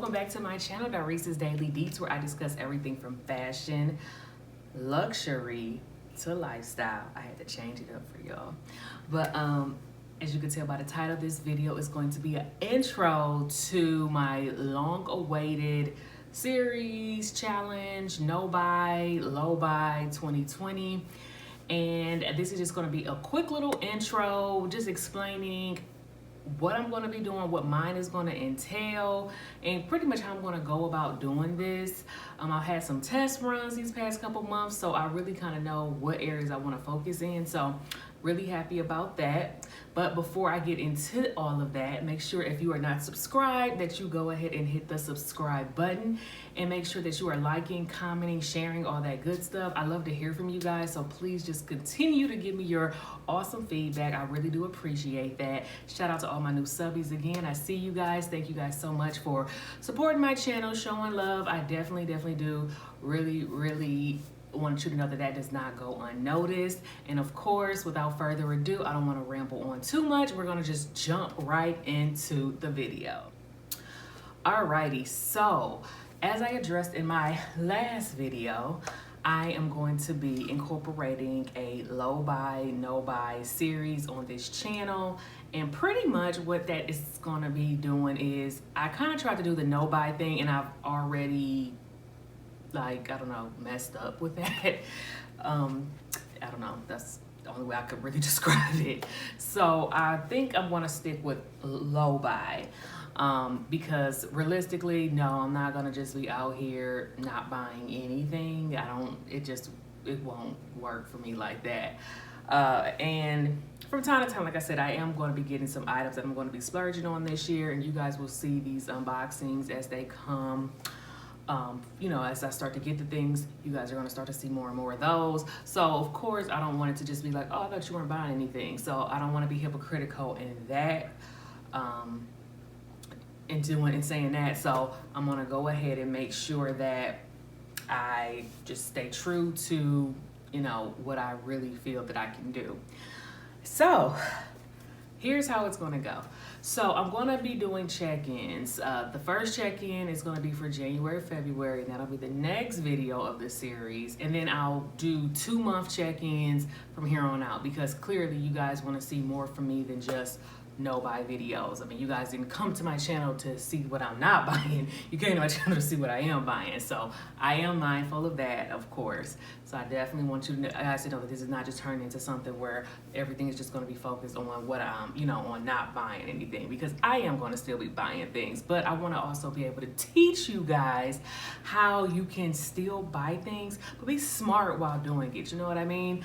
welcome back to my channel, Dorese's Daily Deets, where I discuss everything from fashion, luxury, to lifestyle. I had to change it up for y'all. But as you can tell by the title, this video is going to be an intro to my long-awaited series, challenge, no buy, low buy 2020. And this is just going to be a quick little intro, just explaining what I'm going to be doing, what mine is going to entail, and pretty much how I'm going to go about doing this. I've had some test runs these past couple months, so I really kind of know what areas I want to focus in. So really happy about that. But before I get into all of that, make sure if you are not subscribed that you go ahead and hit the subscribe button, and make sure that you are liking, commenting, sharing, all that good stuff. I love to hear from you guys, so please just continue to give me your awesome feedback. I really do appreciate that. Shout out to all my new subbies again. I see you guys. Thank you guys so much for supporting my channel, showing love. I definitely do really want you to know that that does not go unnoticed. And of course, without further ado, I don't want to ramble on too much. We're going to just jump right into the video. Alrighty, so as I addressed in my last video, I am going to be incorporating a low buy, no buy series on this channel. And pretty much what that is going to be doing is, I kind of tried to do the no buy thing, and I've already, like, I don't know, messed up with that. I don't know, that's the only way I could really describe it. So I think I'm going to stick with low buy. Because realistically, no, I'm not gonna just be out here not buying anything. It won't work for me like that. And from time to time, like I said, I am going to be getting some items that I'm going to be splurging on this year, and you guys will see these unboxings as they come. You know, as I start to get the things, you guys are going to start to see more and more of those. So of course, I don't want it to just be like, oh, I thought you weren't buying anything. So I don't want to be hypocritical in that. In doing and saying that, so I'm gonna go ahead and make sure that I just stay true to, you know, what I really feel that I can do. So here's how it's gonna go. So I'm gonna be doing check-ins. The first check-in is gonna be for January, February, and that'll be the next video of the series. And then I'll do 2-month check-ins from here on out, because clearly you guys wanna see more from me than just no buy videos. I mean, you guys didn't come to my channel to see what I'm not buying. You came to my channel to see what I am buying. So I am mindful of that, of course. So I definitely want you guys to know that this is not just turning into something where everything is just going to be focused on what I'm, you know, on not buying anything, because I am going to still be buying things. But I want to also be able to teach you guys how you can still buy things, but be smart while doing it. You know what I mean?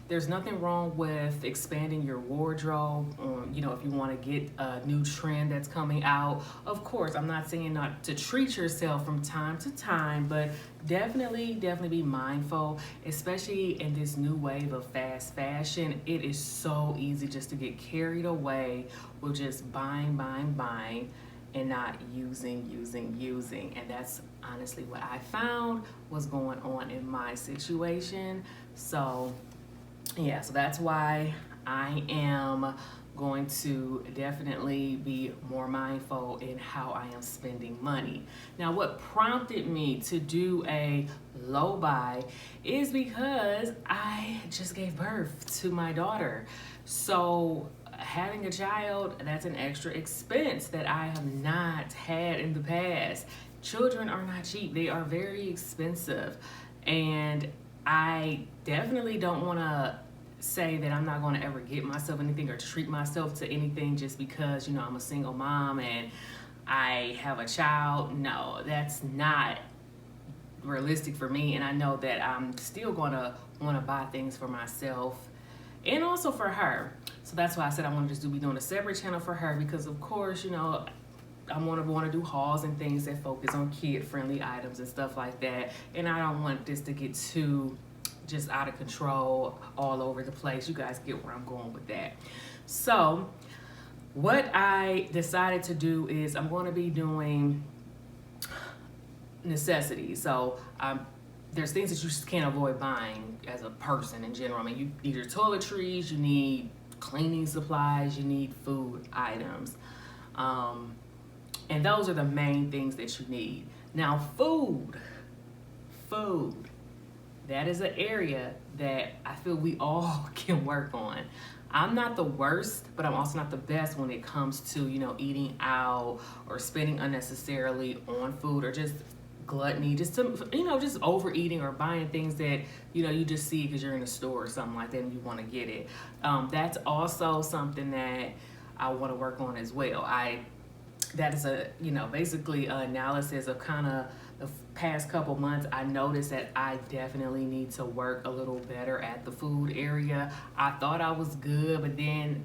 There's nothing wrong with expanding your wardrobe. You know, if you want to get a new trend that's coming out, of course, I'm not saying not to treat yourself from time to time, but definitely be mindful, especially in this new wave of fast fashion. It is so easy just to get carried away with just buying, and not using. And that's honestly what I found was going on in my situation. So yeah, so that's why I am going to definitely be more mindful in how I am spending money. Now, what prompted me to do a low buy is because I just gave birth to my daughter. So having a child, that's an extra expense that I have not had in the past. Children are not cheap. They are very expensive. And I definitely don't want to say that I'm not going to ever get myself anything or treat myself to anything just because, you know, I'm a single mom and I have a child. No, that's not realistic for me. And I know that I'm still going to want to buy things for myself and also for her. So that's why I said I want to just be doing a separate channel for her, because of course, you know, I want to do hauls and things that focus on kid-friendly items and stuff like that. And I don't want this to get too just out of control all over the place. You guys get where I'm going with that. So what I decided to do is I'm going to be doing necessities. So there's things that you just can't avoid buying as a person in general. I mean, you need your toiletries, you need cleaning supplies, you need food items. And those are the main things that you need. Now, food, that is an area that I feel we all can work on. I'm not the worst, but I'm also not the best when it comes to, eating out or spending unnecessarily on food, or just gluttony, just just overeating or buying things that, you just see because you're in a store or something like that and you want to get it. That's also something that I want to work on as well. That is basically an analysis of kind of the past couple months. I noticed that I definitely need to work a little better at the food area. I thought I was good, but then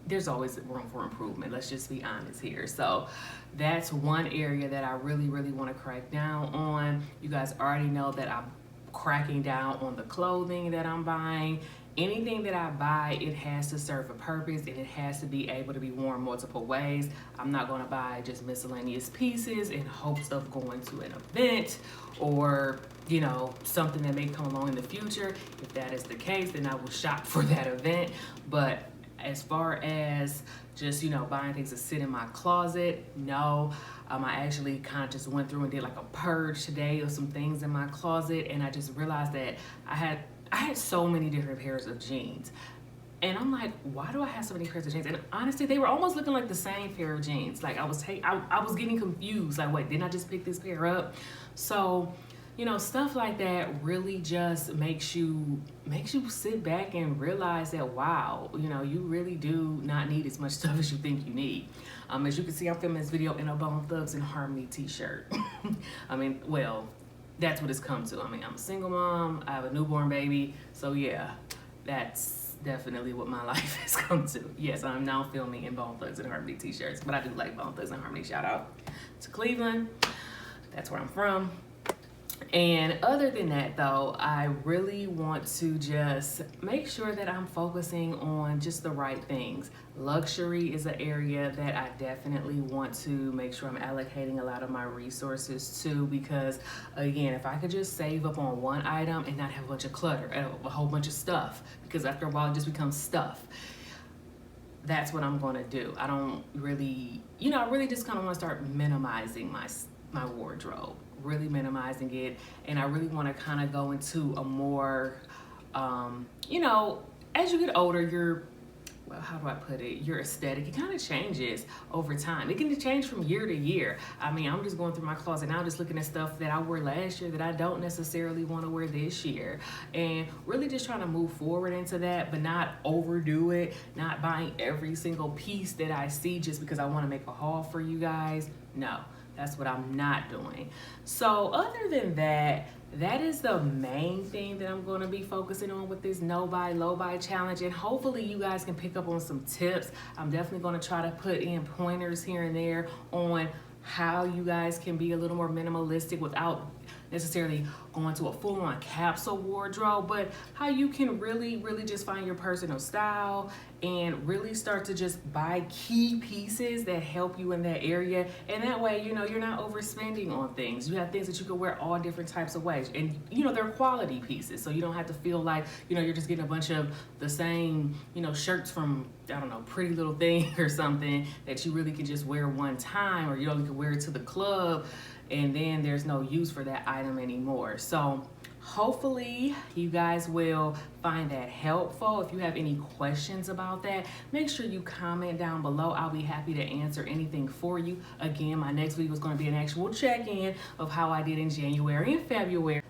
there's always room for improvement. Let's just be honest here. So that's one area that I really, really want to crack down on. You guys already know that I'm cracking down on the clothing that I'm buying. Anything that I buy, it has to serve a purpose and it has to be able to be worn multiple ways. I'm not going to buy just miscellaneous pieces in hopes of going to an event or, something that may come along in the future. If that is the case, then I will shop for that event. But as far as just, buying things to sit in my closet, no. I actually kind of just went through and did like a purge today of some things in my closet, and I just realized that I had so many different pairs of jeans. And I'm like, why do I have so many pairs of jeans? And honestly, they were almost looking like the same pair of jeans. Like I was getting confused. Like, wait, didn't I just pick this pair up? So, stuff like that really just makes you sit back and realize that, wow, you really do not need as much stuff as you think you need. As you can see, I'm filming this video in a Bone Thugs-n-Harmony t-shirt. That's what it's come to. I'm a single mom, I have a newborn baby, so yeah, that's definitely what my life has come to. Yes, I'm now filming in Bone Thugs-n-Harmony t-shirts, but I do like Bone Thugs-n-Harmony. Shout out to Cleveland. That's where I'm from. And other than that though, I really want to just make sure that I'm focusing on just the right things. Luxury is an area that I definitely want to make sure I'm allocating a lot of my resources to, because again, if I could just save up on one item and not have a bunch of clutter and a whole bunch of stuff, because after a while it just becomes stuff. That's what I'm gonna do. I don't really, I really just kind of want to start minimizing my wardrobe. Really minimizing it, and I really want to kind of go into a more as you get older, how do I put it, your aesthetic, it kind of changes over time. It can change from year to year. I'm just going through my closet now, just looking at stuff that I wore last year that I don't necessarily want to wear this year, and really just trying to move forward into that, but not overdo it, not buying every single piece that I see just because I want to make a haul for you guys. No, that's what I'm not doing. So other than that, that is the main thing that I'm going to be focusing on with this no buy, low buy challenge. And hopefully you guys can pick up on some tips. I'm definitely going to try to put in pointers here and there on how you guys can be a little more minimalistic without necessarily going to a full-on capsule wardrobe, but how you can really, really just find your personal style and really start to just buy key pieces that help you in that area. And that way, you're not overspending on things. You have things that you can wear all different types of ways, and they're quality pieces, so you don't have to feel like you're just getting a bunch of the same shirts from, I don't know, Pretty Little Thing or something that you really can just wear one time, or you only can wear it to the club and then there's no use for that item anymore. So hopefully you guys will find that helpful. If you have any questions about that, make sure you comment down below. I'll be happy to answer anything for you. Again, my next video is going to be an actual check-in of how I did in January and February.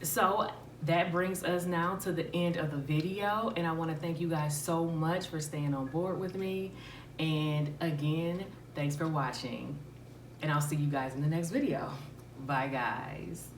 So that brings us now to the end of the video, and I want to thank you guys so much for staying on board with me. And again, thanks for watching. And I'll see you guys in the next video. Bye, guys.